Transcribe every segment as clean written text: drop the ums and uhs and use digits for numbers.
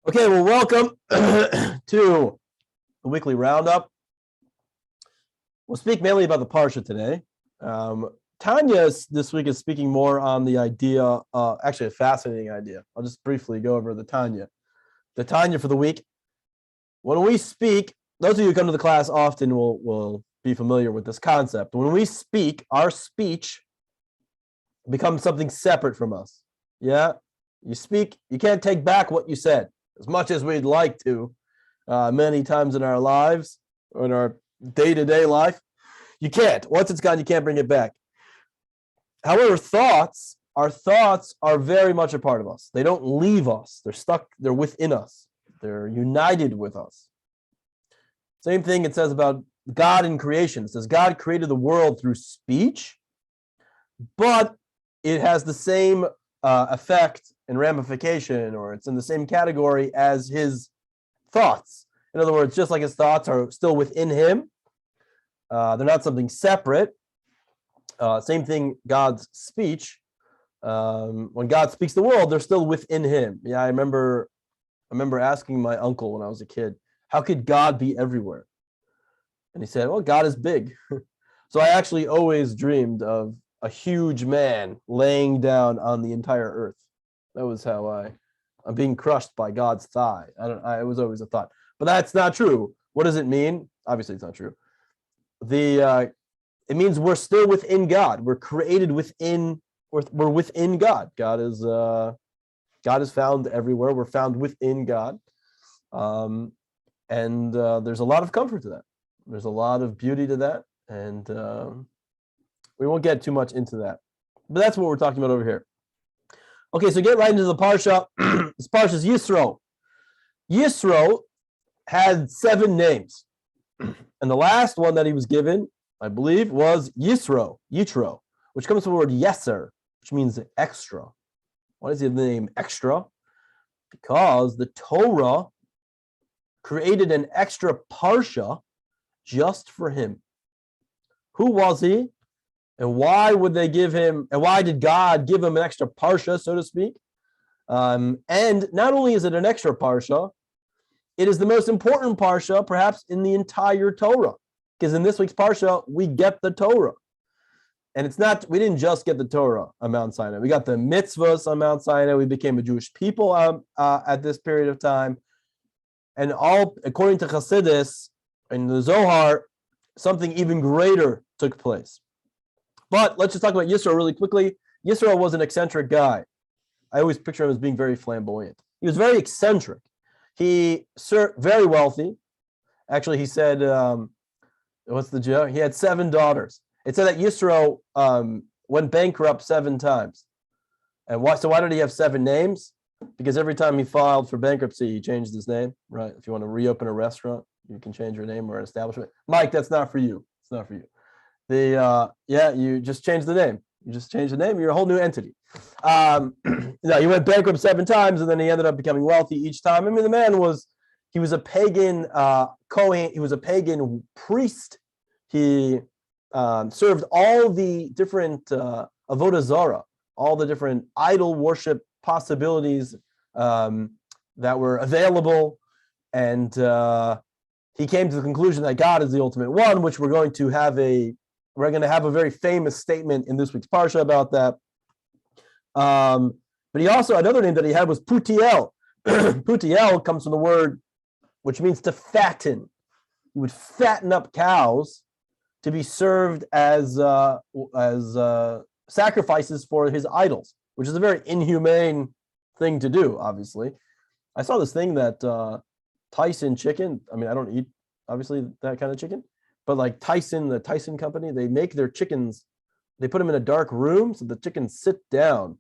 Okay, well, welcome to the weekly roundup. We'll speak mainly about the Parsha today. Tanya this week is speaking more on the idea, actually a fascinating idea. I'll just briefly go over the Tanya. The Tanya for the week. When we speak, those of you who come to the class often will be familiar with this concept. When we speak, our speech becomes something separate from us. Yeah? You speak, you can't take back what you said, as much as we'd like to, many times in our lives, or in our day-to-day life. You can't. Once it's gone, you can't bring it back. However, our thoughts are very much a part of us. They don't leave us. They're stuck. They're within us. They're united with us. Same thing it says about God in creation. It says God created the world through speech, but it has the same effect and ramification, or it's in the same category as his thoughts. In other words, just like his thoughts are still within him, they're not something separate. Same thing, God's speech. When God speaks the world, they're still within him. Yeah, I remember asking my uncle when I was a kid, how could God be everywhere? And he said, well, God is big. So I actually always dreamed of a huge man laying down on the entire earth. That was how I'm being crushed by God's thigh. It was always a thought, but that's not true. What does it mean? Obviously, it's not true. It means we're still within God. We're created within. We're within God. God is found everywhere. We're found within God, and there's a lot of comfort to that. There's a lot of beauty to that, and we won't get too much into that. But that's what we're talking about over here. Okay, so get right into the Parsha. This Parsha is Yisro. Yisro had 7 names. And the last one that he was given, I believe, was Yisro, which comes from the word yeser, which means extra. Why is the name extra? Because the Torah created an extra Parsha just for him. Who was he? And why would they give him, and why did God give him an extra parsha, so to speak? And not only is it an extra parsha, it is the most important parsha, perhaps, in the entire Torah. Because in this week's parsha, we get the Torah. And we didn't just get the Torah on Mount Sinai. We got the mitzvahs on Mount Sinai. We became a Jewish people at this period of time. And all, according to Chassidus and the Zohar, something even greater took place. But let's just talk about Yisro really quickly. Yisro was an eccentric guy. I always picture him as being very flamboyant. He was very eccentric. Very wealthy. Actually, he said, what's the joke? He had 7 daughters. It said that Yisro went bankrupt 7 times. And why did he have 7 names? Because every time he filed for bankruptcy, he changed his name, right? If you want to reopen a restaurant, you can change your name or an establishment. Mike, that's not for you. It's not for you. You just change the name. You just change the name. You're a whole new entity. He went bankrupt 7 times, and then he ended up becoming wealthy each time. I mean, the man was a pagan Kohen. He was a pagan priest. He served all the different avodah zarah, all the different idol worship possibilities that were available, and he came to the conclusion that God is the ultimate one, which we're going to have a very famous statement in this week's Parsha about that. But he also, another name that he had was Putiel. Putiel comes from the word which means to fatten. He would fatten up cows to be served as sacrifices for his idols, which is a very inhumane thing to do, obviously. I saw this thing that Tyson chicken, I mean, I don't eat, obviously, that kind of chicken, but like the Tyson company, they make their chickens, they put them in a dark room so the chickens sit down.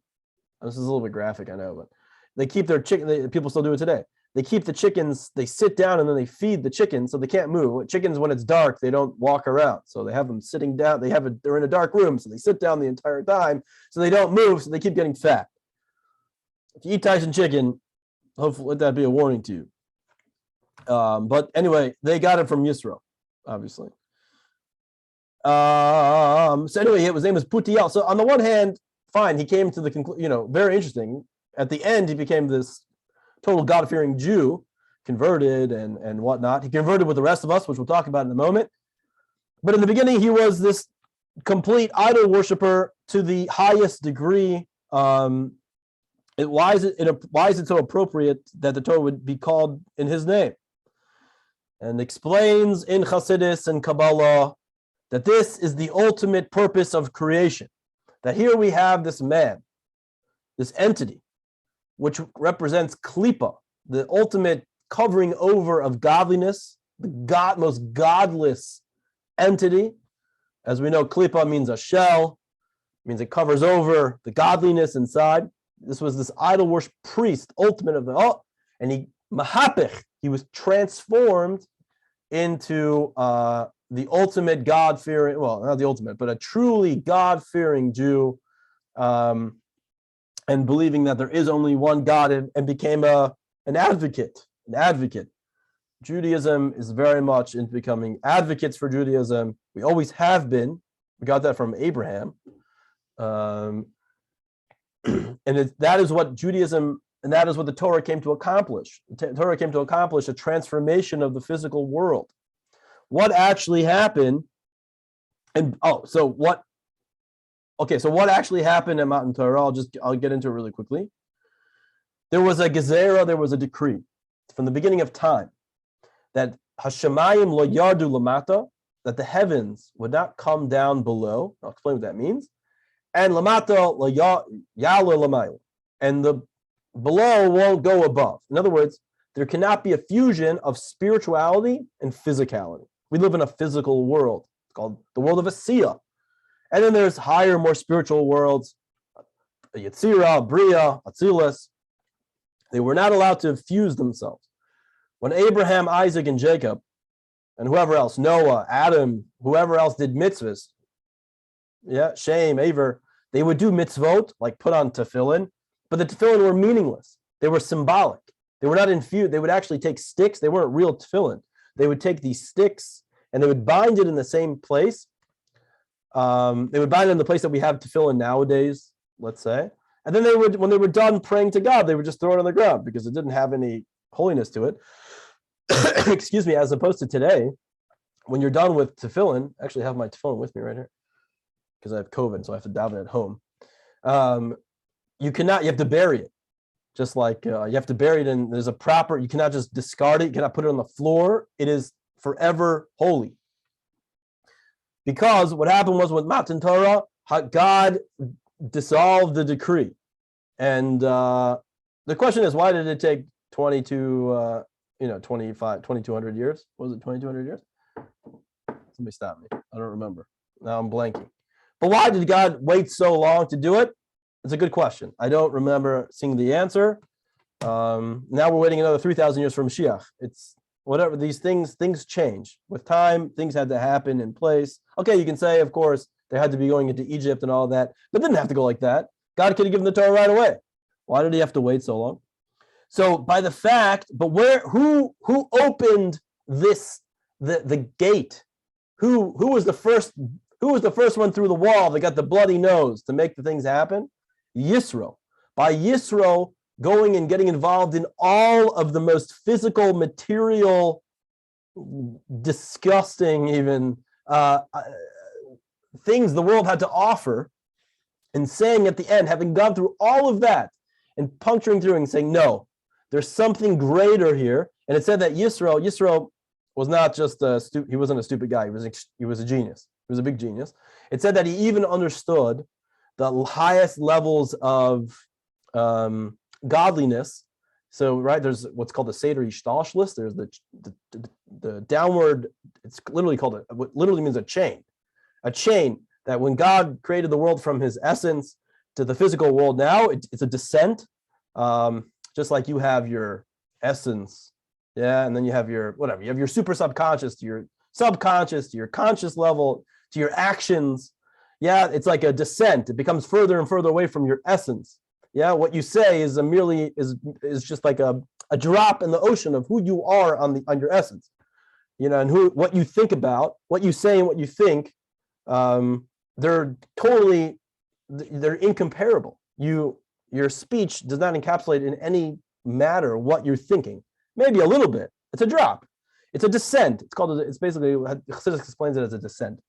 This is a little bit graphic, I know, but they keep their chicken, people still do it today. They keep the chickens, they sit down and then they feed the chickens so they can't move. Chickens, when it's dark, they don't walk around. So they have them sitting down, they're in a dark room, so they sit down the entire time so they don't move, so they keep getting fat. If you eat Tyson chicken, hopefully let that be a warning to you. But anyway, they got it from Yisro, obviously. So anyway, his name was Putiel. So on the one hand, fine, he came to the conclusion, very interesting. At the end, he became this total God-fearing Jew, converted and whatnot. He converted with the rest of us, which we'll talk about in a moment. But in the beginning, he was this complete idol worshiper to the highest degree. Why is it so appropriate that the Torah would be called in his name? And explains in Chassidus and Kabbalah that this is the ultimate purpose of creation. That here we have this man, this entity, which represents Klippa, the ultimate covering over of godliness, the most godless entity. As we know, Klippa means a shell, means it covers over the godliness inside. This was this idol worship priest, ultimate of the and he was transformed into the ultimate God-fearing, well, not the ultimate, but a truly God-fearing Jew, and believing that there is only one God, and became an advocate. Judaism is very much into becoming advocates for Judaism. We always have been. We got that from Abraham. And that is what Judaism, and that is what the Torah came to accomplish. The Torah came to accomplish a transformation of the physical world. What actually happened? So what actually happened at Matan Torah? I'll get into it really quickly. There was a gezerah, there was a decree from the beginning of time that Hashemayim lo yardu lamata, that the heavens would not come down below. I'll explain what that means. And lamata lo yalu lamayil, and the below won't go above. In other words, there cannot be a fusion of spirituality and physicality. We live in a physical world. It's called the world of Asiya. And then there's higher, more spiritual worlds, Yetzirah, Bria, Atzilus. They were not allowed to fuse themselves. When Abraham, Isaac, and Jacob, and whoever else, Noah, Adam, whoever else did mitzvahs, Shem, Aver, they would do mitzvot, like put on tefillin, but the tefillin were meaningless. They were symbolic. They were not infused. They would actually take sticks. They weren't real tefillin. They would take these sticks and they would bind it in the same place. They would bind it in the place that we have tefillin nowadays, let's say. And then when they were done praying to God, they would just throw it on the ground because it didn't have any holiness to it. Excuse me, as opposed to today, when you're done with tefillin, I actually have my tefillin with me right here because I have COVID, so I have to daven at home. You have to bury it. Just like you have to bury it in, there's a proper, you cannot just discard it, you cannot put it on the floor. It is forever holy. Because what happened was with Matan Torah, God dissolved the decree. And the question is, why did it take 2,200 years? Was it 2,200 years? Somebody stop me. I don't remember. Now I'm blanking. But why did God wait so long to do it? It's a good question. I don't remember seeing the answer. Now we're waiting another 3,000 years for Mashiach. It's whatever, these things change. With time, things had to happen in place. Okay, you can say, of course, they had to be going into Egypt and all that, but it didn't have to go like that. God could have given the Torah right away. Why did he have to wait so long? So by the fact, but who opened this, the gate? Who was the first one through the wall that got the bloody nose to make the things happen? Yisro. By Yisro going and getting involved in all of the most physical, material, disgusting even things the world had to offer, and saying at the end, having gone through all of that and puncturing through and saying, no, there's something greater here. And it said that Yisro was not just he wasn't a stupid guy. He was a genius. He was a big genius. It said that he even understood the highest levels of godliness. So, right, there's what's called the Seder Yishtalshlus. There's the downward, it's literally called what literally means a chain that when God created the world from his essence to the physical world now, it's a descent, just like you have your essence, and then you have your whatever, you have your super subconscious to your subconscious to your conscious level to your actions. It's like a descent. It becomes further and further away from your essence. What you say is is just like a drop in the ocean of who you are on your essence. And what you think about, what you say and what you think, they're incomparable. Your speech does not encapsulate in any matter what you're thinking. Maybe a little bit. It's a drop. It's a descent. It's basically, Chassidus explains it as a descent.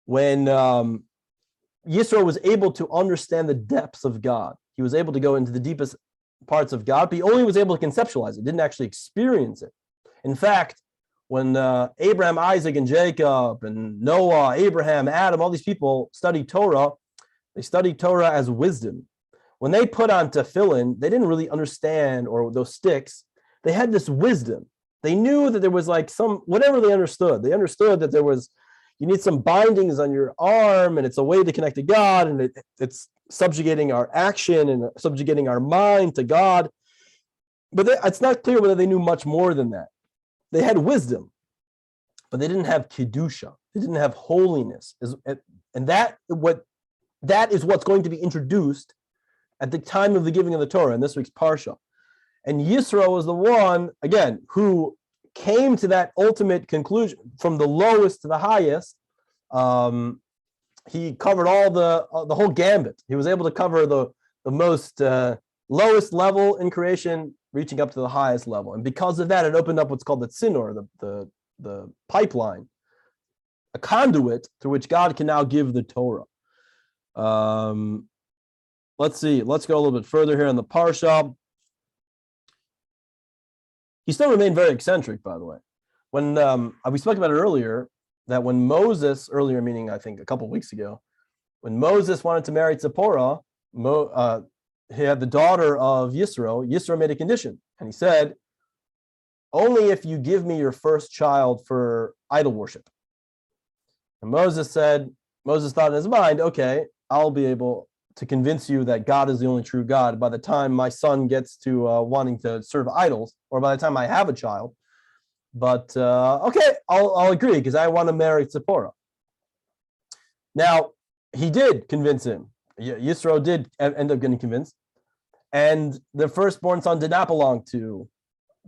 When Yisro was able to understand the depths of God, he was able to go into the deepest parts of God, but he only was able to conceptualize it, didn't actually experience it. In fact, when Abraham, Isaac, and Jacob, and Noah, Abraham, Adam, all these people studied Torah, they studied Torah as wisdom. When they put on tefillin, they didn't really understand, or those sticks, they had this wisdom. They knew that there was like whatever they understood. They understood that you need some bindings on your arm, and it's a way to connect to God, and it's subjugating our action and subjugating our mind to God. But it's not clear whether they knew much more than that. They had wisdom, but they didn't have kedusha. They didn't have holiness, and that is what's going to be introduced at the time of the giving of the Torah in this week's parsha. And Yisro was the one, again, who came to that ultimate conclusion from the lowest to the highest. He covered all the whole gambit. He was able to cover the most lowest level in creation, reaching up to the highest level. And because of that, it opened up what's called the tzinor, the pipeline, a conduit through which God can now give the Torah. Let's see. Let's go a little bit further here in the parsha. He still remained very eccentric, by the way. When we spoke about it earlier, that when Moses, earlier meaning I think a couple of weeks ago, when Moses wanted to marry Zipporah, he had the daughter of Yisro. Yisro made a condition, and he said, only if you give me your first child for idol worship. And Moses thought in his mind, okay, I'll be able to convince you that God is the only true God by the time my son gets to wanting to serve idols, or by the time I have a child. But okay, I'll agree because I want to marry Zipporah. Now, he did convince him. Yisro did end up getting convinced. And the firstborn son did not belong to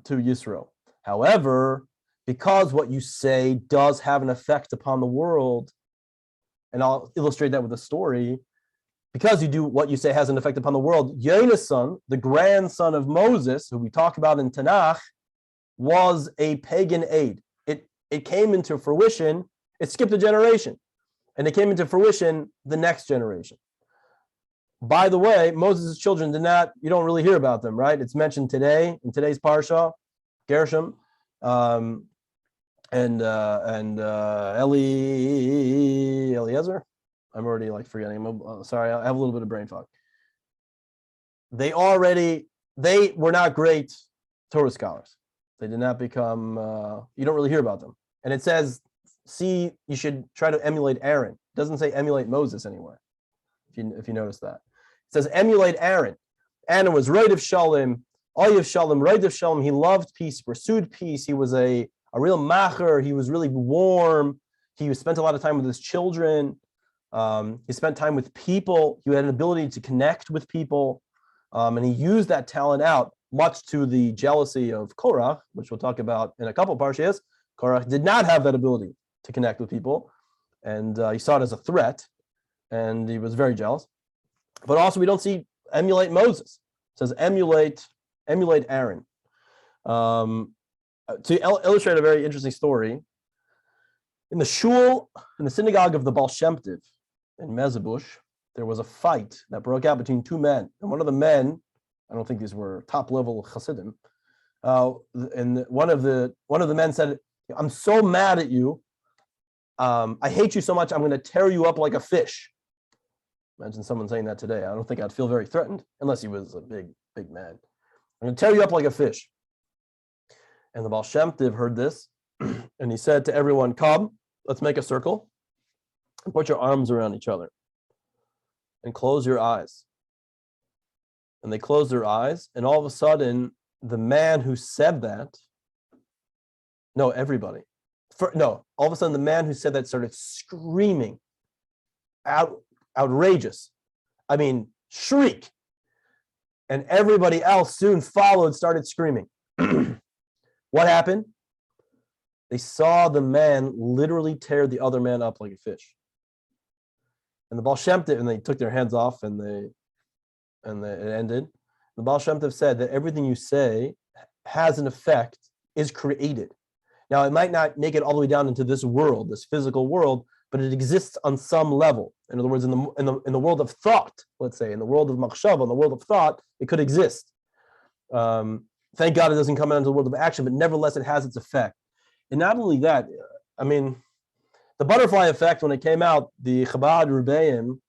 Yisro. However, because what you say does have an effect upon the world, and I'll illustrate that with a story, because you do what you say has an effect upon the world, Yona's son, the grandson of Moses, who we talk about in Tanakh, was a pagan aid. It came into fruition, it skipped a generation, and it came into fruition the next generation. By the way, Moses' children you don't really hear about them, right? It's mentioned today, in today's Parsha, Gershom, and Eliezer. I'm already forgetting. Sorry, I have a little bit of brain fog. They were not great Torah scholars. They did not become, you don't really hear about them. And it says, you should try to emulate Aaron. It doesn't say emulate Moses anywhere, if you notice that. It says emulate Aaron. Aaron was right of Shalom, Oyev Shalom, right of Shalom. He loved peace, pursued peace. He was a real macher. He was really warm. He spent a lot of time with his children. He spent time with people. He had an ability to connect with people. And he used that talent out, much to the jealousy of Korach, which we'll talk about in a couple of parshas. Korach did not have that ability to connect with people. And he saw it as a threat. And he was very jealous. But also we don't see emulate Moses. It says emulate Aaron. To illustrate a very interesting story, in the synagogue of the Baal Shem Tov in Mezhebush, there was a fight that broke out between two men. And one of the men, I don't think these were top-level Hasidim, and one of the men said, I'm so mad at you. I hate you so much, I'm going to tear you up like a fish. Imagine someone saying that today. I don't think I'd feel very threatened, unless he was a big man. I'm going to tear you up like a fish. And the Baal Shem Tov heard this, and he said to everyone, come, let's make a circle, and put your arms around each other, and close your eyes. And they closed their eyes, and all of a sudden, the man who said that, all of a sudden the man who said that started screaming, outrageous. I mean, shriek. And everybody else soon followed, started screaming. What happened? They saw the man literally tear the other man up like a fish. And the Baal Shem Tov, and they took their hands off, and it ended. The Baal Shem Tov said that everything you say has an effect, is created. Now, it might not make it all the way down into this world, this physical world, but it exists on some level. In other words, in the world of thought, let's say, in the world of machshava, in the world of thought, it could exist. Thank God it doesn't come out into the world of action, but nevertheless, it has its effect. And not only that, I mean, the butterfly effect, when it came out, the Chabad Rebbeim,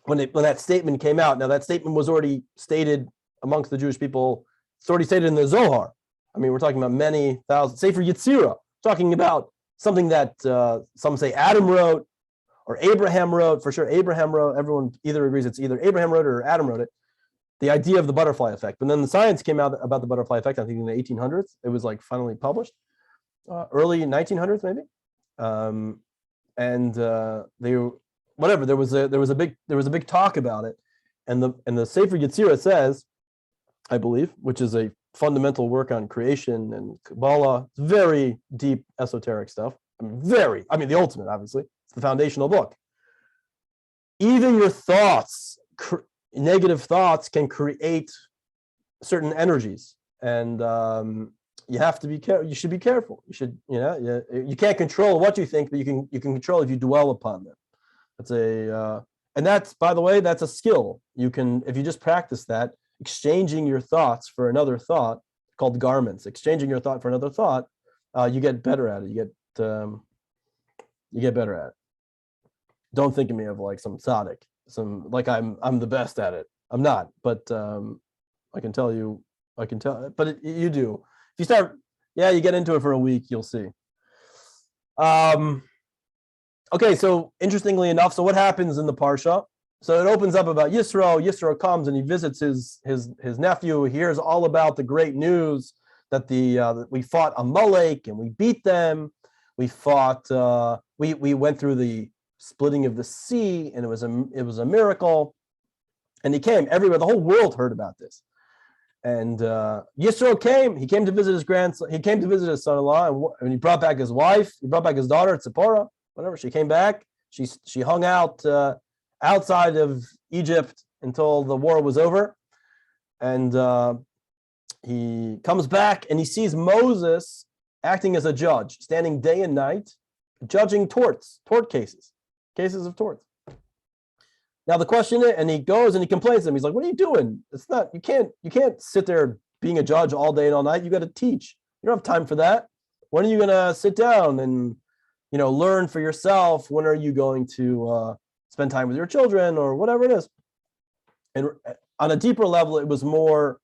when that statement came out, now that statement was already stated amongst the Jewish people, it's already stated in the Zohar. I mean, we're talking about many thousands, say for Yitzro, talking about something that some say Adam wrote or Abraham wrote. For sure, Abraham wrote. Everyone either agrees it's either Abraham wrote it or Adam wrote it. The idea of the butterfly effect. But then the science came out about the butterfly effect, I think in the 1800s. It was like finally published, early 1900s maybe. They whatever. There was a big talk about it, and the Sefer Yetzirah says, I believe, which is a fundamental work on creation and Kabbalah. It's very deep esoteric stuff. I mean, the ultimate, obviously. It's the foundational book. Even your thoughts, negative thoughts, can create certain energies, and you have to be careful. You should be careful. You should, you can't control what you think, but you can control if you dwell upon them. That's and that's, by the way, that's a skill. You can, if you just practice that, exchanging your thoughts for another thought, called garments. Exchanging your thought for another thought, you get better at it. You get better at it. Don't think of me of like some tzaddik, like I'm the best at it. I'm not, but I can tell. But you do. If you start, you get into it for a week, you'll see. Okay, so interestingly enough, so what happens in the parsha? So it opens up about Yisro. Yisro comes and he visits his nephew. He hears all about the great news that we fought Amalek and we beat them. We fought. We went through the splitting of the sea, and it was a miracle. And he came everywhere. The whole world heard about this. And Yisro came. He came to visit his grandson. He came to visit his son-in-law, and he brought back his wife. He brought back his daughter, Tzipporah. Whatever. She came back. She hung out outside of Egypt until the war was over, and he comes back and he sees Moses acting as a judge, standing day and night, judging tort cases of torts. Now the question is, and he goes and he complains to him. He's like, "What are you doing? It's not. You can't sit there being a judge all day and all night. You got to teach. You don't have time for that. When are you going to sit down and learn for yourself? When are you going to spend time with your children or whatever it is?" And on a deeper level, it was more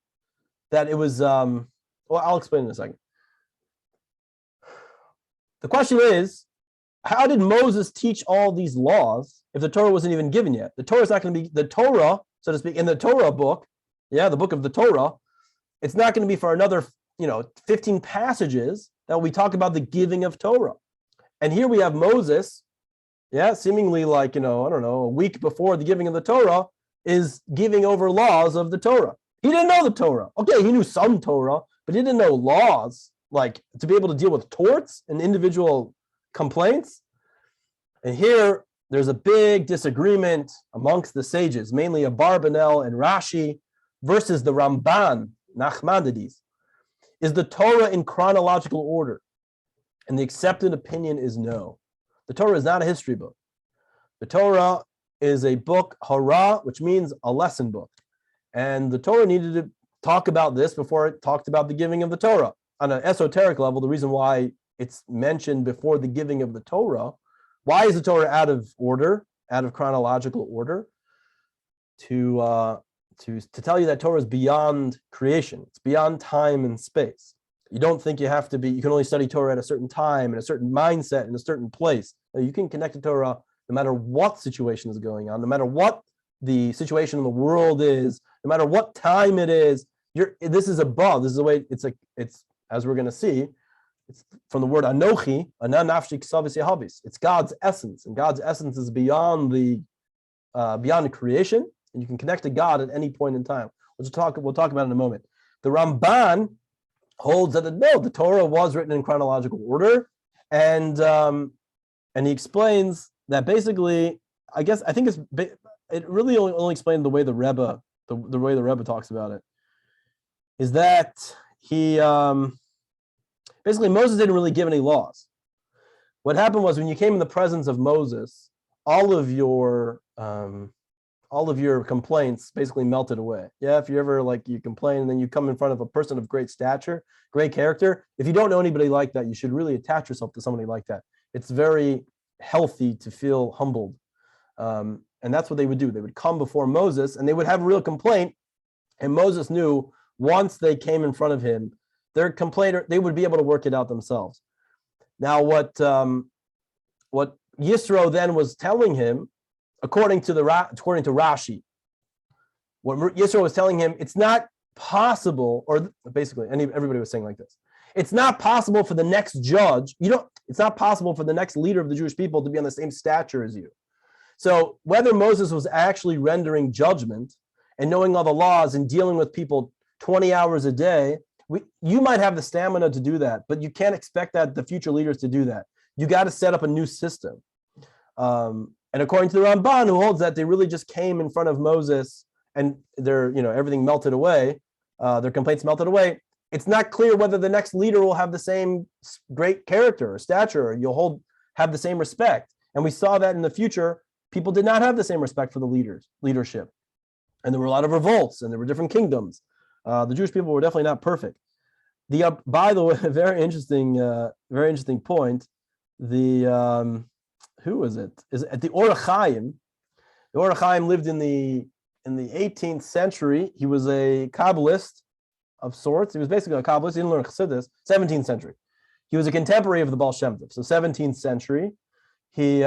that it was, well, I'll explain in a second. The question is, how did Moses teach all these laws if the Torah wasn't even given yet? The Torah is not going to be, the Torah, so to speak, in the Torah book, the book of the Torah, it's not going to be for another, 15 passages that we talk about the giving of Torah. And here we have Moses, seemingly like, I don't know, a week before the giving of the Torah, is giving over laws of the Torah. He didn't know the Torah. Okay, he knew some Torah, but he didn't know laws, like to be able to deal with torts and individual complaints. And here, there's a big disagreement amongst the sages, mainly Abarbanel and Rashi, versus the Ramban, Nachmanides. Is the Torah in chronological order? And the accepted opinion is no. The Torah is not a history book. The Torah is a book, hara, which means a lesson book. And the Torah needed to talk about this before it talked about the giving of the Torah. On an esoteric level, the reason why it's mentioned before the giving of the Torah, why is the Torah out of order, out of chronological order? To tell you that Torah is beyond creation. It's beyond time and space. You don't think you have to be, you can only study Torah at a certain time, in a certain mindset, in a certain place. You can connect to Torah no matter what situation is going on, no matter what the situation in the world is, no matter what time it is. This is above. This is the way it's as we're going to see, it's from the word Anochi, Anan Nafshi Ksavis Yahavis. It's God's essence, and God's essence is beyond creation, and you can connect to God at any point in time. We'll talk about it in a moment. The Ramban holds that the Torah was written in chronological order, and he explains that basically, it really only explained the way the Rebbe talks about it. is that he basically Moses didn't really give any laws. What happened was when you came in the presence of Moses, all of your complaints basically melted away. Yeah, if you ever you complain and then you come in front of a person of great stature, great character, if you don't know anybody like that, you should really attach yourself to somebody like that. It's very healthy to feel humbled. And that's what they would do. They would come before Moses and they would have a real complaint. And Moses knew once they came in front of him, their complaint, they would be able to work it out themselves. Now, what Yisro then was telling him, according to Rashi, what Yisro was telling him, it's not possible, or basically everybody was saying like this, it's not possible for the next judge, it's not possible for the next leader of the Jewish people to be on the same stature as you. So whether Moses was actually rendering judgment and knowing all the laws and dealing with people 20 hours a day, you might have the stamina to do that, but you can't expect the future leaders to do that. You got to set up a new system. And according to the Ramban, who holds that they really just came in front of Moses and everything melted away, their complaints melted away, it's not clear whether the next leader will have the same great character or stature, or have the same respect. And we saw that in the future, people did not have the same respect for the leadership. And there were a lot of revolts and there were different kingdoms. The Jewish people were definitely not perfect. By the way, very interesting point. Who was it? Is it the Or HaChaim? The Or HaChaim lived in the 18th century. He was a Kabbalist of sorts. He was basically a Kabbalist. He didn't learn Chassidus. 17th century. He was a contemporary of the Baal Shem Tov. So 17th century. He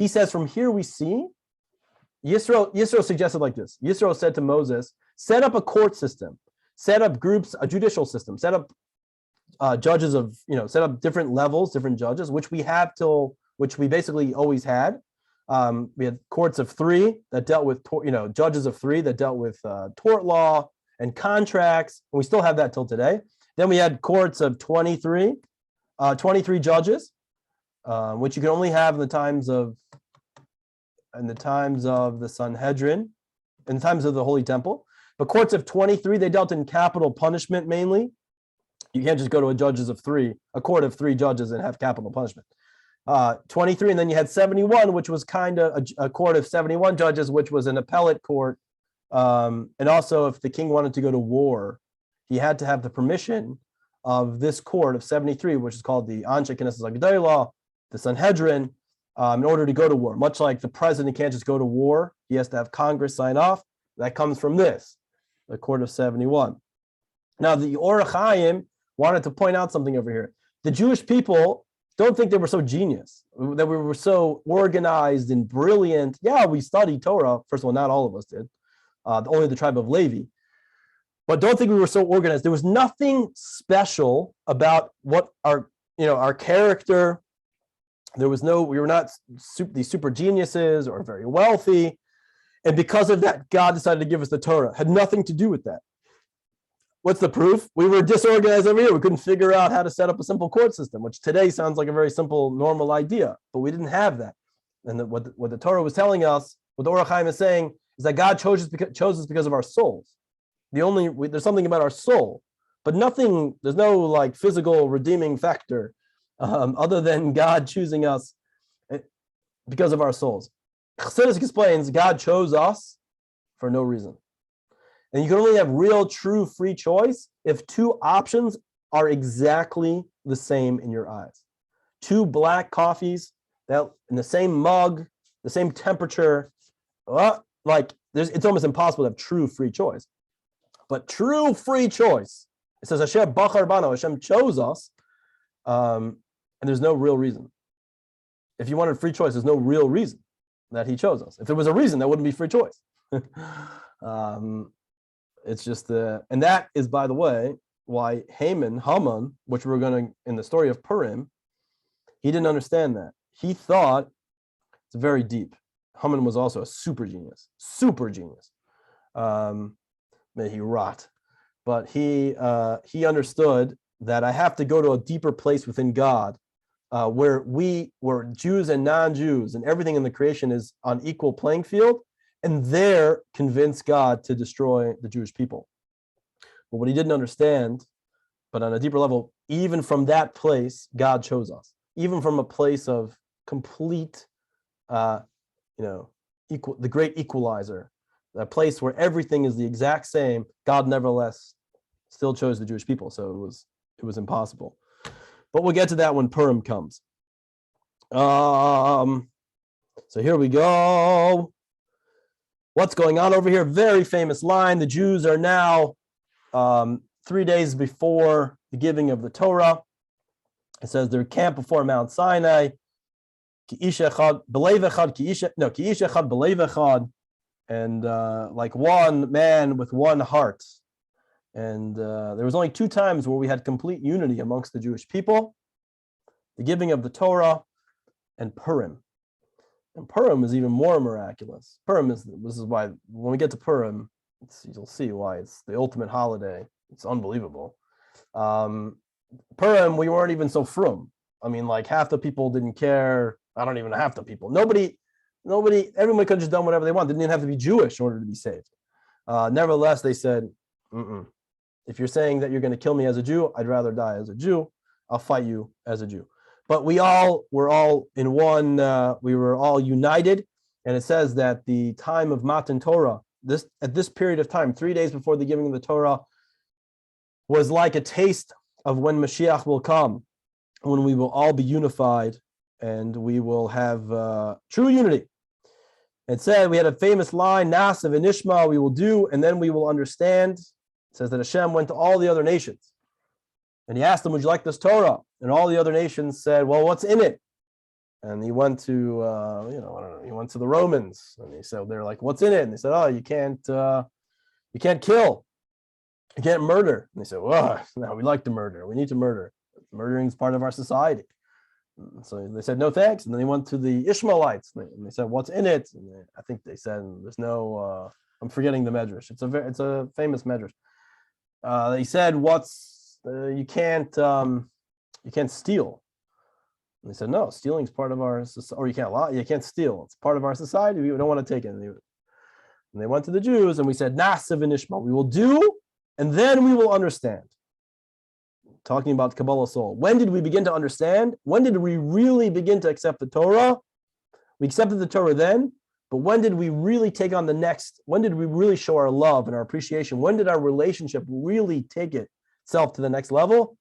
says, from here we see, Yisro suggested like this. Yisro said to Moses, set up a court system, set up groups, a judicial system, set up judges of, set up different levels, different judges, which we basically always had. We had courts of three that dealt with, judges of three that dealt with tort law and contracts, and we still have that till today. Then we had courts of 23 judges, which you can only have in the times of the Sanhedrin, in the times of the Holy Temple. But courts of 23, they dealt in capital punishment mainly. You can't just go to a court of three judges and have capital punishment. 23, and then you had 71, which was kind of a court of 71 judges, which was an appellate court. And also, if the king wanted to go to war, he had to have the permission of this court of 73, which is called the Anshe Knesset Agdeilah, the Sanhedrin, in order to go to war. Much like the president can't just go to war, he has to have Congress sign off. That comes from this, the court of 71. Now, the Or HaChaim wanted to point out something over here. The Jewish people don't think they were so genius, that we were so organized and brilliant. Yeah, we studied Torah. First of all, not all of us did. Only the tribe of Levi. But don't think we were so organized. There was nothing special about what our character. We were not these super geniuses or very wealthy. And because of that, God decided to give us the Torah. Had nothing to do with that. What's the proof? We were disorganized over here. We couldn't figure out how to set up a simple court system, which today sounds like a very simple, normal idea, but we didn't have that. And what the Torah was telling us, what the Or HaChaim is saying, is that God chose us because of our souls. There's something about our soul, but there's no physical redeeming factor other than God choosing us because of our souls. Chassidus explains God chose us for no reason. And you can only have real, true, free choice if two options are exactly the same in your eyes. Two black coffees that in the same mug, the same temperature, it's almost impossible to have true free choice. But true free choice, it says Hashem bachar bano, Hashem chose us, and there's no real reason. If you wanted free choice, there's no real reason that he chose us. If there was a reason, that wouldn't be free choice. It's just and that is, by the way, why Haman, which we're going to, in the story of Purim, he didn't understand that. He thought, it's very deep. Haman was also a super genius. May he rot. But he understood that I have to go to a deeper place within God, where Jews and non-Jews and everything in the creation is on equal playing field, and there convince God to destroy the Jewish people. But what he didn't understand, but on a deeper level, even from that place, God chose us. Even from a place of complete, the great equalizer, a place where everything is the exact same, God nevertheless still chose the Jewish people. So it was impossible. But we'll get to that when Purim comes. So here we go. What's going on over here? Very famous line. The Jews are now 3 days before the giving of the Torah. It says they're camped before Mount Sinai. And like one man with one heart. And there was only 2 times where we had complete unity amongst the Jewish people: the giving of the Torah and Purim. And Purim is even more miraculous. This is why when we get to Purim, you'll see why it's the ultimate holiday. It's unbelievable. Purim, we weren't even so frum. I mean, like half the people didn't care. I don't even know half the people. Nobody, everyone could have just done whatever they want. They didn't even have to be Jewish in order to be saved. Nevertheless, they said, if you're saying that you're going to kill me as a Jew, I'd rather die as a Jew. I'll fight you as a Jew. But we were all in one, we were all united. And it says that the time of Matan Torah, at this period of time, 3 days before the giving of the Torah, was like a taste of when Mashiach will come, when we will all be unified and we will have true unity. It said, we had a famous line, Nasa v'nishma, we will do, and then we will understand. It says that Hashem went to all the other nations. And he asked them, would you like this Torah? And all the other nations said, well, what's in it? And he went to, he went to the Romans. And he said, they're like, what's in it? And they said, oh, you can't kill. You can't murder. And they said, well, no, we like to murder. We need to murder. Murdering is part of our society. And so they said, no, thanks. And then they went to the Ishmaelites. And they said, what's in it? And I think they said, there's no, I'm forgetting the medrash. It's a famous medrash. They said, you can't steal. And they said, no, stealing is part of our society, or you can't lie, you can't steal. It's part of our society. We don't want to take it. And they went to the Jews and we said, Nasa v'nishma, we will do, and then we will understand. Talking about Kabbalah soul. When did we begin to understand? When did we really begin to accept the Torah? We accepted the Torah then, but when did we really take on the next? When did we really show our love and our appreciation? When did our relationship really take itself to the next level?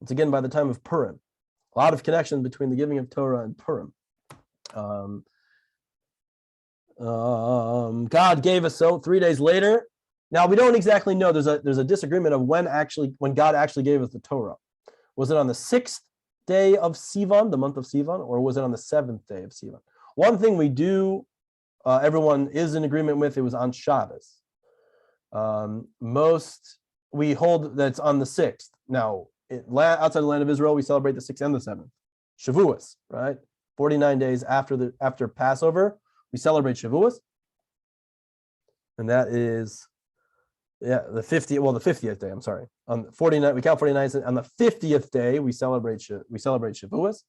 It's again by the time of Purim. A lot of connection between the giving of Torah and Purim. God gave us so 3 days later. Now we don't exactly know. There's a disagreement of when God actually gave us the Torah. Was it on the 6th day of Sivan, the month of Sivan, or was it on the 7th day of Sivan? One thing we do, everyone is in agreement with, it was on Shabbos. We hold that it's on the 6th. Now, outside the land of Israel, we celebrate the 6th and the 7th. Shavuos, right? 49 days after Passover, we celebrate Shavuos. And that is the 50th day, I'm sorry. On 49, we count 49, on the 50th day, we celebrate Shavuos.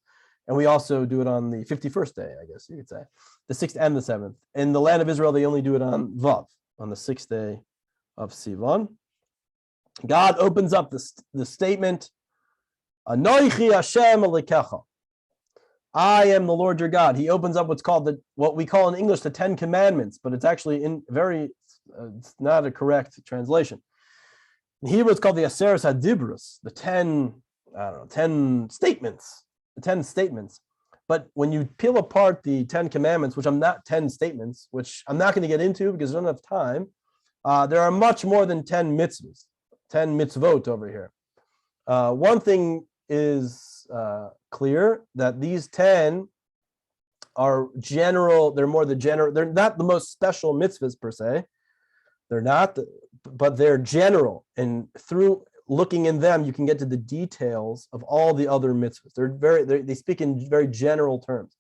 And we also do it on the 51st day, I guess you could say. The 6th and the 7th. In the land of Israel, they only do it on Vav, on the 6th day of Sivan. God opens up the statement, Anoichi Hashem Elokecha. I am the Lord your God. He opens up what we call in English the 10 Commandments, but it's actually it's not a correct translation. In Hebrew, it's called the Aseres HaDibros, the 10 statements. The 10 statements. But when you peel apart the 10 Commandments, which I'm not 10 statements, which I'm not going to get into because I don't have time, there are much more than 10 mitzvahs, 10 mitzvot over here. One thing is clear, that these 10 are general. They're more the general. They're not the most special mitzvahs per se. They're not, but they're general. And through looking in them, you can get to the details of all the other mitzvahs. They speak in very general terms.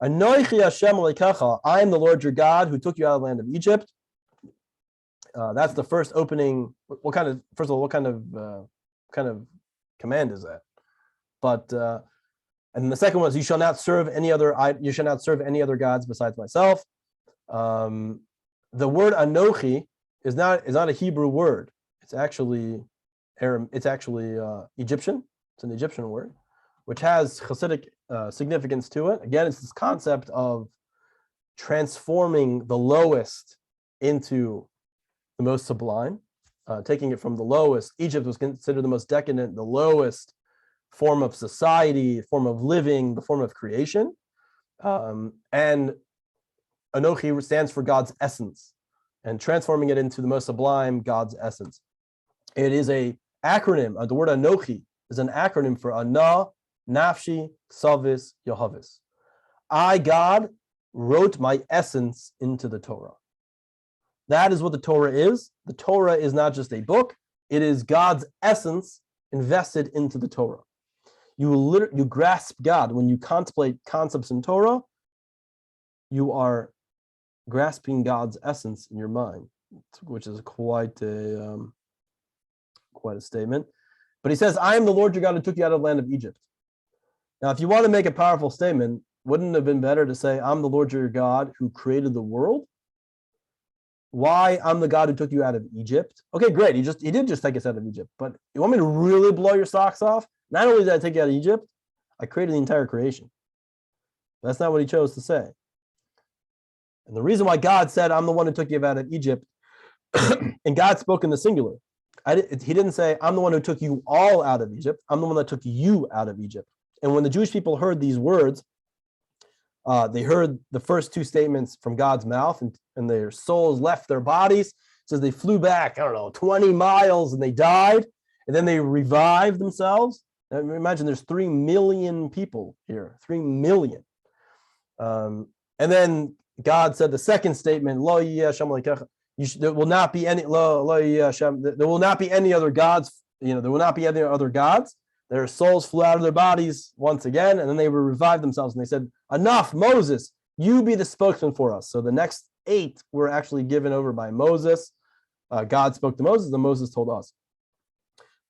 Anoichi Hashem Elokecha, I am the Lord your God who took you out of the land of Egypt. That's the first opening. What kind of command is that? But and the second one is you shall not serve any other gods besides myself. The word Anochi is not a Hebrew word. It's actually Egyptian. It's an Egyptian word, which has Hasidic significance to it. Again, it's this concept of transforming the lowest into the most sublime, taking it from the lowest. Egypt was considered the most decadent, the lowest form of society, form of living, the form of creation. And Anochi stands for God's essence, and transforming it into the most sublime, God's essence. It is a acronym. The word Anochi is an acronym for Ana, Nafshi, Savis, Yehavis. I, God, wrote my essence into the Torah. That is what the Torah is. The Torah is not just a book. It is God's essence invested into the Torah. You grasp God. When you contemplate concepts in Torah, you are grasping God's essence in your mind, which is quite a statement. But he says, I am the Lord your God who took you out of the land of Egypt. Now, if you want to make a powerful statement, wouldn't it have been better to say, I'm the Lord your God who created the world? Why? I'm the God who took you out of Egypt. Okay, great. He did just take us out of Egypt. But you want me to really blow your socks off? Not only did I take you out of Egypt, I created the entire creation. That's not what he chose to say. And the reason why God said, I'm the one who took you out of Egypt, and God spoke in the singular. He didn't say, I'm the one who took you all out of Egypt. I'm the one that took you out of Egypt. And when the Jewish people heard these words, they heard the first two statements from God's mouth, and their souls left their bodies. It says they flew back, 20 miles, and they died. And then they revived themselves. Now, imagine there's 3 million people here, 3 million. And then God said the second statement, Lo yeh Hashem Elokecha. There will not be any there will not be any other gods. There will not be any other gods. Their souls flew out of their bodies once again, and then they were revived themselves. And they said, enough, Moses, you be the spokesman for us. So the next 8 were actually given over by Moses. God spoke to Moses, and Moses told us.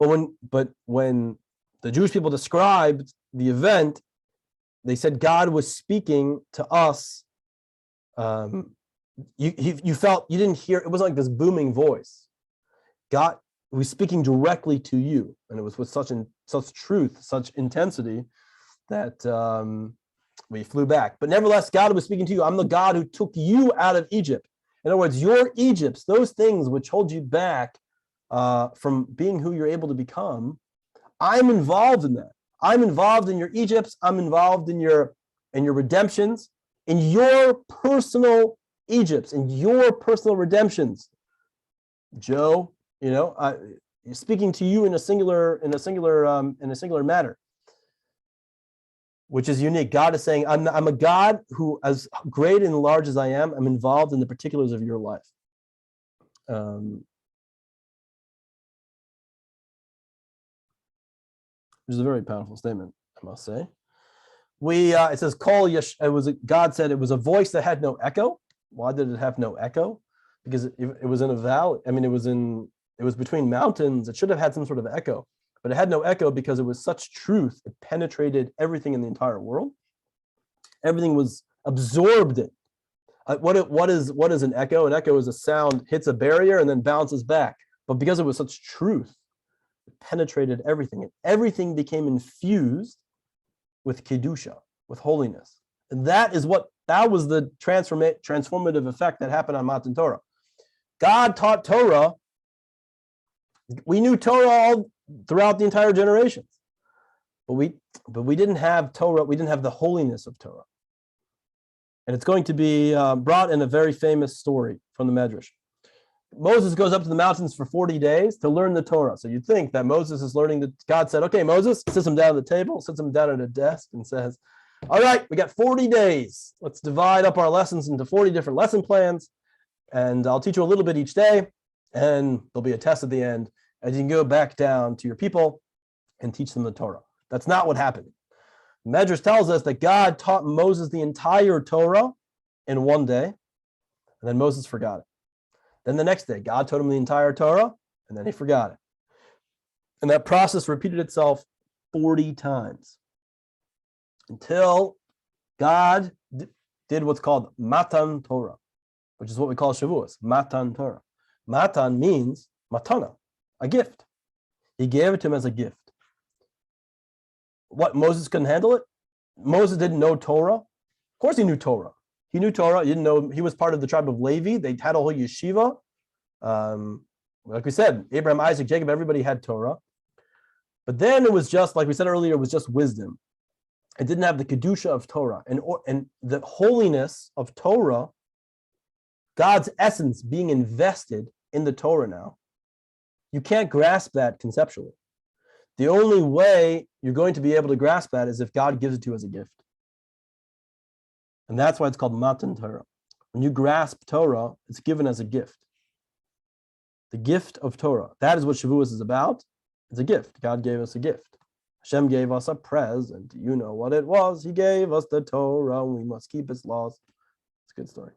But when the Jewish people described the event, they said God was speaking to us. You felt, you didn't hear, it was like this booming voice. God was speaking directly to you, and it was with such truth, such intensity that we flew back. But nevertheless, God was speaking to you. I'm the God who took you out of Egypt. In other words, your Egypts, those things which hold you back from being who you're able to become, I'm involved in that. I'm involved in your Egypts. I'm involved in your redemptions, in your personal Egypts, in your personal redemptions. Joe, speaking to you in a singular matter, which is unique. God is saying, I'm a God who, as great and large as I am, I'm involved in the particulars of your life. Which is a very powerful statement, I must say. It says, God said it was a voice that had no echo. Why did it have no echo? Because it was in a valley. It was between mountains. It should have had some sort of echo, but it had no echo because it was such truth. It penetrated everything in the entire world. Everything was absorbed in. What is an echo? An echo is a sound hits a barrier and then bounces back. But because it was such truth, it penetrated everything, and everything became infused with kedusha, with holiness. And that was the transformative effect that happened on Matan Torah. God taught Torah. We knew Torah all throughout the entire generations, but we didn't have Torah. We didn't have the holiness of Torah, and it's going to be brought in a very famous story from the Medrash. Moses goes up to the mountains for 40 days to learn the Torah. So you'd think that Moses is learning that God said, okay, Moses, sits him down at the table, sits him down at a desk and says, all right, we got 40 days. Let's divide up our lessons into 40 different lesson plans. And I'll teach you a little bit each day. And there'll be a test at the end. And you can go back down to your people and teach them the Torah. That's not what happened. Medrash tells us that God taught Moses the entire Torah in one day. And then Moses forgot it. Then the next day, God taught him the entire Torah, and then he forgot it. And that process repeated itself 40 times until God did what's called Matan Torah, which is what we call Shavuos, Matan Torah. Matan means matana. a gift. He gave it to him as a gift. What, Moses couldn't handle it? Moses didn't know Torah? Of course he knew Torah. He knew Torah. He didn't know, he was part of the tribe of Levi. They had a whole yeshiva. Like we said, Abraham, Isaac, Jacob, everybody had Torah. But then it was just, like we said earlier, it was just wisdom. It didn't have the kedusha of Torah. And the holiness of Torah, God's essence being invested in the Torah now. You can't grasp that conceptually. The only way you're going to be able to grasp that is if God gives it to you as a gift. And that's why it's called Matan Torah. When you grasp Torah, it's given as a gift. The gift of Torah. That is what Shavuos is about. It's a gift. God gave us a gift. Hashem gave us a present. You know what it was. He gave us the Torah. We must keep its laws. It's a good story.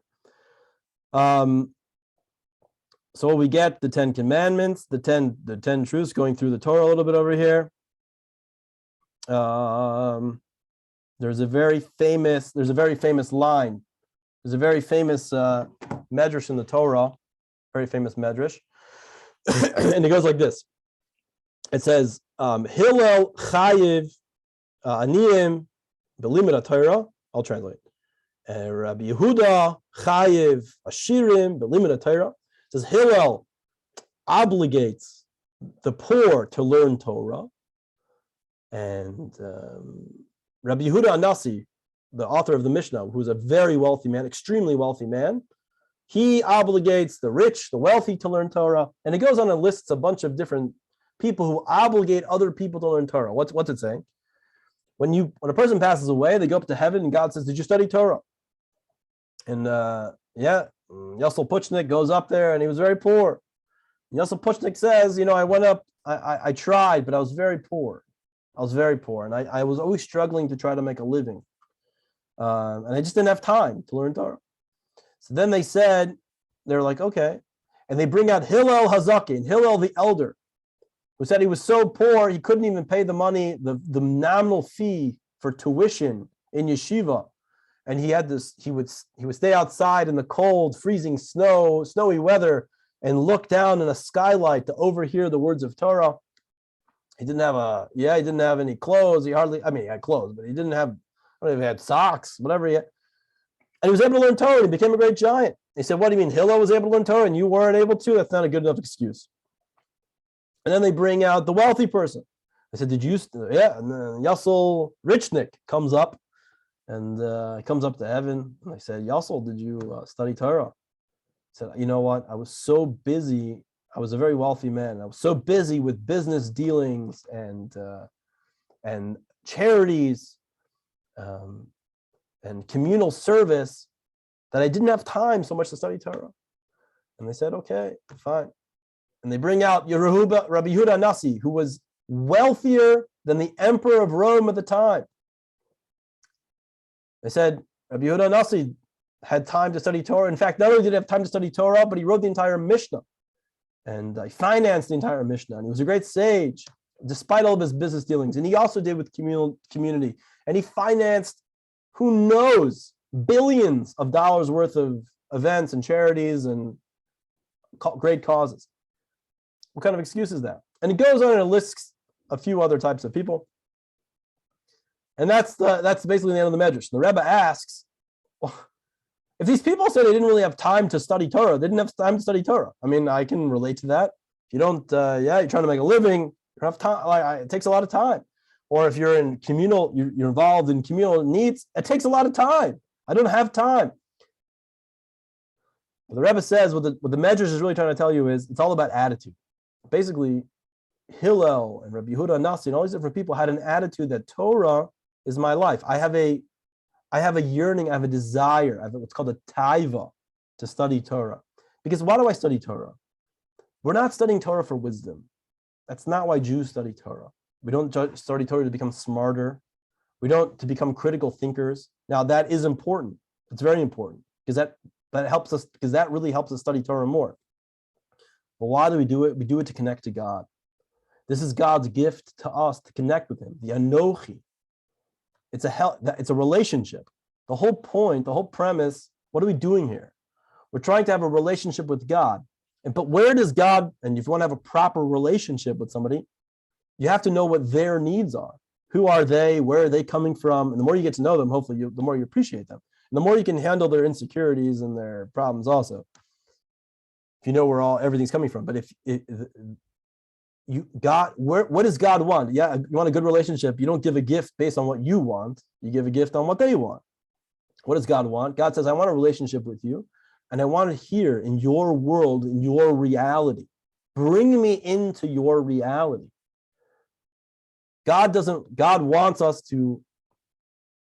So we get the 10 Commandments, the 10 truths, going through the Torah a little bit over here. There's a very famous line. There's a very famous medrash in the Torah, very famous medrash. And it goes like this. It says, Hillel chayiv aniyim belimud Torah. I'll translate. Rabbi Yehuda chayiv ashirim belimud Torah. It says Hillel obligates the poor to learn Torah, and Rabbi Yehuda Anasi, the author of the Mishnah, who's a very wealthy man, extremely wealthy man, he obligates the rich, the wealthy to learn Torah, and it goes on and lists a bunch of different people who obligate other people to learn Torah. What's it saying? When a person passes away, they go up to heaven, and God says, "Did you study Torah?" And Yosel Puchnik goes up there, and he was very poor. Yosel Puchnik says, I went up, I tried, but I was very poor. And I was always struggling to try to make a living. And I just didn't have time to learn Torah. So then they're like, okay. And they bring out Hillel Hazakin, Hillel the elder, who said he was so poor, he couldn't even pay the money, the nominal fee for tuition in yeshiva. And he would stay outside in the cold, freezing snowy weather, and look down in a skylight to overhear the words of Torah. He didn't have any clothes. He had clothes, but he didn't have, I don't know if he had socks, whatever he had. And he was able to learn Torah, and he became a great giant. He said, what do you mean, Hillel was able to learn Torah and you weren't able to? That's not a good enough excuse. And then they bring out the wealthy person. I said, did you? Yeah. And then Yosel Richnik comes up, and he comes up to heaven. And I said, Yosel, did you study Torah? He said, you know what? I was so busy. I was a very wealthy man. I was so busy with business dealings and charities and communal service that I didn't have time so much to study Torah. And they said, okay, fine. And they bring out Rabbi Yehuda Nasi, who was wealthier than the emperor of Rome at the time. They said Rabbi Yehuda Nasi had time to study Torah. In fact, not only did he have time to study Torah, but he wrote the entire Mishnah. And he financed the entire Mishnah. And he was a great sage, despite all of his business dealings. And he also did with community. And he financed, who knows, billions of dollars worth of events and charities and great causes. What kind of excuse is that? And it goes on and it lists a few other types of people. And that's basically the end of the medrash. The Rebbe asks, well, if these people say they didn't really have time to study Torah, they didn't have time to study Torah. I mean, I can relate to that. If you don't, you're trying to make a living, you don't have time. It takes a lot of time. Or if you're in you're involved in communal needs, it takes a lot of time. I don't have time. But the Rebbe says what the medrash is really trying to tell you is it's all about attitude. Basically, Hillel and Rabbi Yehuda Nasi and all these different people had an attitude that Torah is my life. I have a yearning, I have a desire, I have what's called a taiva to study Torah. Because why do I study Torah? We're not studying Torah for wisdom. That's not why Jews study Torah. We don't study Torah to become smarter. We don't to become critical thinkers. Now that is important. It's very important because that helps us, because that really helps us study Torah more. But why do we do it? We do it to connect to God. This is God's gift to us to connect with Him. The Anochi. It's a relationship. The whole point, the whole premise, what are we doing here? We're trying to have a relationship with God. But where does God, and if you want to have a proper relationship with somebody, you have to know what their needs are. Who are they? Where are they coming from? And the more you get to know them, hopefully, the more you appreciate them. And the more you can handle their insecurities and their problems also. If you know where everything's coming from. But what does God want? Yeah, you want a good relationship. You don't give a gift based on what you want. You give a gift on what they want. What does God want? God says, I want a relationship with you, and I want it here in your world, in your reality. Bring me into your reality. God wants us to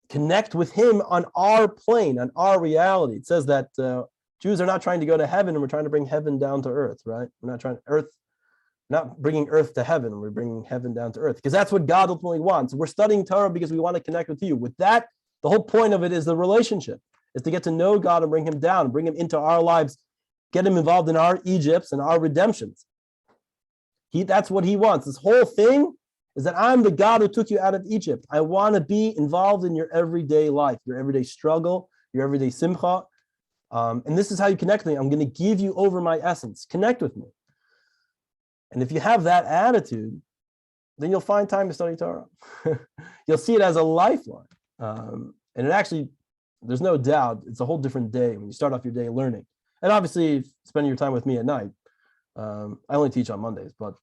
connect with him on our plane, on our reality. It says that Jews are not trying to go to heaven, and we're trying to bring heaven down to earth, right? We're not bringing earth to heaven. We're bringing heaven down to earth, because that's what God ultimately wants. We're studying Torah because we want to connect with you. With that, the whole point of it is the relationship, is to get to know God and bring him down, bring him into our lives, get him involved in our Egypts and our redemptions. That's what he wants. This whole thing is that I'm the God who took you out of Egypt. I want to be involved in your everyday life, your everyday struggle, your everyday simcha. And this is how you connect with me. I'm going to give you over my essence. Connect with me. And if you have that attitude, then you'll find time to study Torah. You'll see it as a lifeline. And it actually, there's no doubt, it's a whole different day when you start off your day learning. And obviously, spending your time with me at night. I only teach on Mondays, but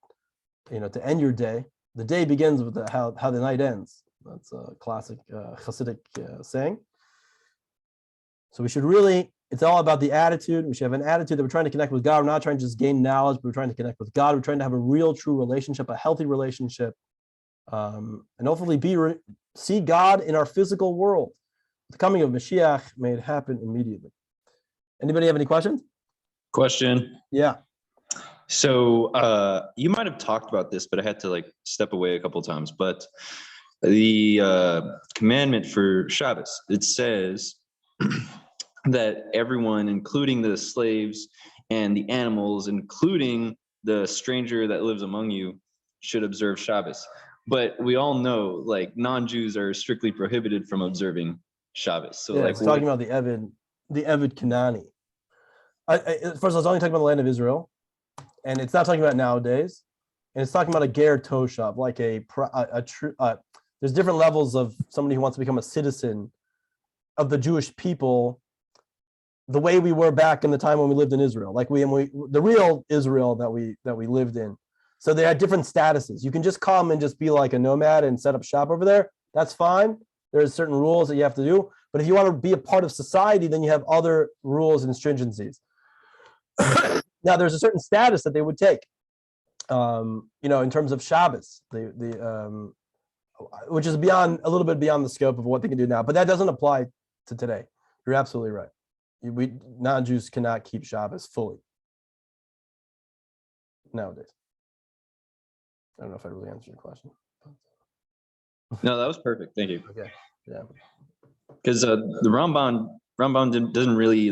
to end your day, the day begins with how the night ends. That's a classic Hasidic saying. So we should really, it's all about the attitude. We should have an attitude that we're trying to connect with God. We're not trying to just gain knowledge, but we're trying to connect with God. We're trying to have a real, true relationship, a healthy relationship, and hopefully see God in our physical world. The coming of Mashiach, may it happen immediately. Anybody have any questions? Question. Yeah. So you might have talked about this, but I had to step away a couple of times. But the commandment for Shabbos, it says that everyone, including the slaves and the animals, including the stranger that lives among you, should observe Shabbos. But we all know, non-Jews are strictly prohibited from observing Shabbos. So, it's talking about the Eved Kanani. First, I was only talking about the land of Israel, and it's not talking about nowadays. And it's talking about a ger toshav, like there's different levels of somebody who wants to become a citizen of the Jewish people, the way we were back in the time when we lived in Israel, the real Israel that we lived in. So they had different statuses. You can just come and just be like a nomad and set up shop over there. That's fine. There's certain rules that you have to do. But if you want to be a part of society, then you have other rules and stringencies. Now, there's a certain status that they would take, in terms of Shabbos, which is a little bit beyond the scope of what they can do now. But that doesn't apply to today. You're absolutely right. Non-Jews cannot keep Shabbos fully nowadays. I don't know if I really answered your question. No, that was perfect. Thank you. Okay. Yeah. Because the Rambam doesn't really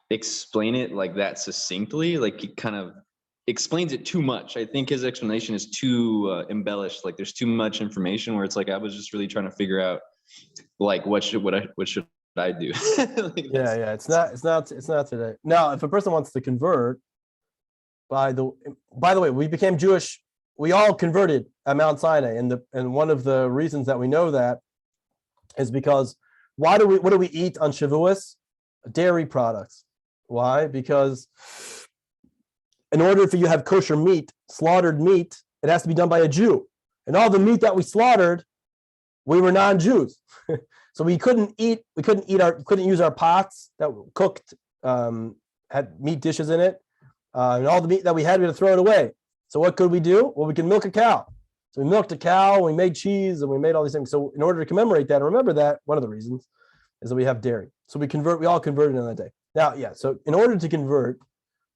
explain it that succinctly. He kind of explains it too much. I think his explanation is too embellished. There's too much information where it's I was just really trying to figure out what should I do? Yeah. It's not today. Now, if a person wants to convert, by the way, we became Jewish. We all converted at Mount Sinai, and one of the reasons that we know that is because what do we eat on Shavuos? Dairy products. Why? Because in order for you to have kosher meat, slaughtered meat, it has to be done by a Jew. And all the meat that we slaughtered, we were non-Jews. So we couldn't use our pots that were cooked, had meat dishes in it. And all the meat that we had to throw it away. So what could we do? Well, we can milk a cow. So we milked a cow, we made cheese, and we made all these things. So in order to commemorate that and remember that, one of the reasons is that we have dairy. So we all converted on that day. Now, yeah, so in order to convert,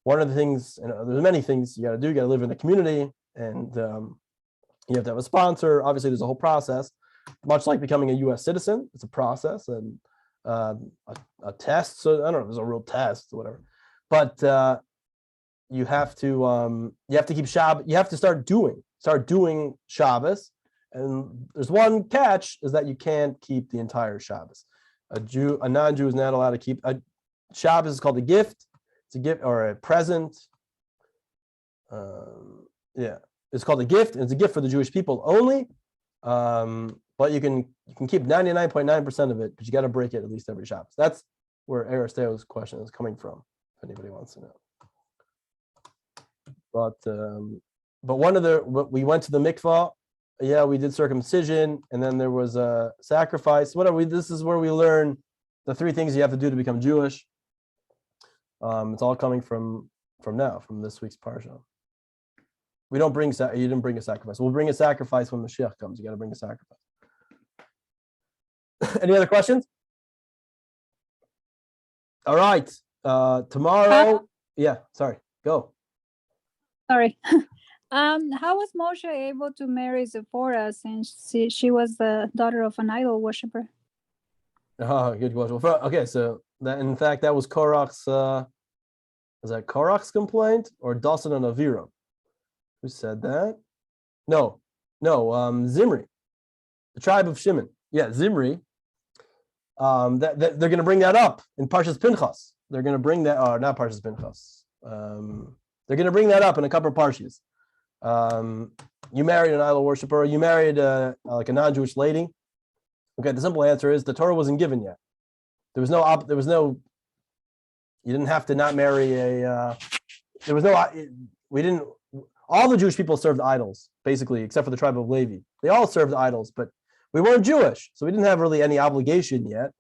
one of the things, there's many things you got to do. You got to live in a community, and you have to have a sponsor. Obviously, there's a whole process. Much like becoming a U.S. citizen, it's a process and a test. So I don't know if there's a real test or whatever. But you have to keep Shabbos. You have to start doing Shabbos, and there's one catch, is that you can't keep the entire Shabbos. A non-Jew is not allowed to keep. Shabbos is called a gift. It's a gift or a present. It's called a gift, and it's a gift for the Jewish people only. But you can keep 99.9% of it, but you got to break it at least every Shabbos. That's where Aristotele's question is coming from, if anybody wants to know. But we went to the mikvah. Yeah, we did circumcision, and then there was a sacrifice. This is where we learn the 3 things you have to do to become Jewish. It's all coming from this week's parsha. You didn't bring a sacrifice. We'll bring a sacrifice when Mashiach comes. You got to bring a sacrifice. Any other questions? All right. Tomorrow. Yeah. Sorry. Go. Sorry. How was Moshe able to marry Zipporah since she was the daughter of an idol worshiper? Oh, good question. Okay, so in fact that was Korach's. Was that Korach's complaint or Dasan and Aviram? Who said that? No, Zimri, the tribe of Shimon. Yeah, Zimri. That they're going to bring that up in Parshas Pinchas. They're going to bring that, not Parshas Pinchas. They're going to bring that up in a couple of parshas. You married an idol worshiper. You married like a non-Jewish lady. Okay, the simple answer is the Torah wasn't given yet. There was no. You didn't have to not marry a. There was no. We didn't. All the Jewish people served idols, basically, except for the tribe of Levi. They all served idols, but we weren't Jewish, so we didn't have really any obligation yet,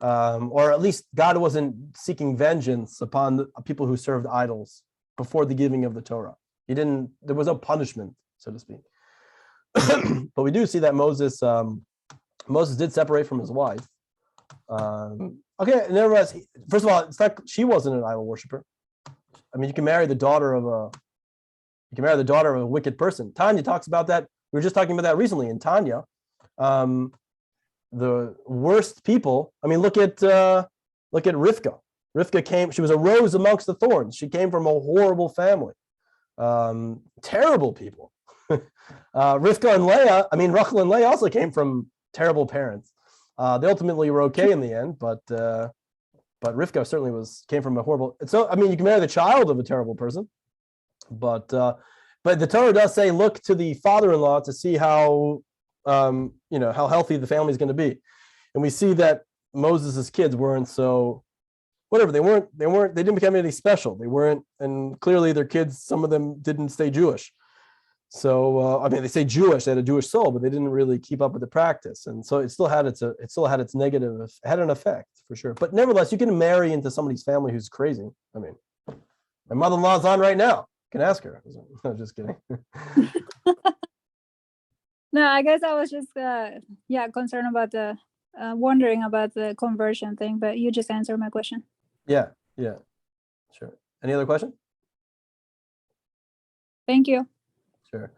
or at least God wasn't seeking vengeance upon the people who served idols before the giving of the Torah. There was no punishment, so to speak. But we do see that Moses did separate from his wife. Okay, nevertheless, first of all, it's not, she wasn't an idol worshiper. I mean, you can marry the daughter of a wicked person. Tanya talks about that. We were just talking about that recently in Tanya. The worst people. I mean, look at Rivka. Rivka came. She was a rose amongst the thorns. She came from a horrible family. Terrible people. Rivka and Leah. I mean, Rachel and Leah also came from terrible parents. They ultimately were okay in the end, but Rivka certainly came from a horrible. So I mean, you can marry the child of a terrible person, but the Torah does say look to the father-in-law to see how how healthy the family is going to be, and we see that Moses' kids weren't so. Whatever, they didn't become any special. They weren't, and clearly their kids, some of them didn't stay Jewish. So I mean, they say Jewish, they had a Jewish soul, but they didn't really keep up with the practice, and so it still had its negative, it had an effect for sure. But nevertheless, you can marry into somebody's family who's crazy. I mean, my mother-in-law's on right now. You can ask her. I'm just kidding. No, I guess I was just concerned about wondering about the conversion thing, but you just answered my question. Yeah, sure. Any other question? Thank you. Sure.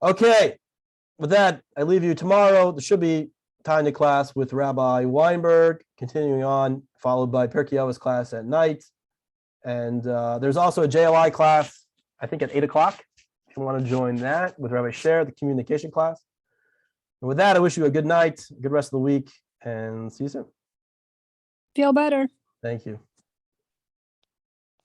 Okay. With that, I leave you tomorrow. There should be Tanya class with Rabbi Weinberg, continuing on, followed by Pirkei Avos class at night. And there's also a JLI class, I think at 8:00. If you want to join that with Rabbi Sher, the communication class. And with that, I wish you a good night, good rest of the week, and see you soon. Feel better. Thank you.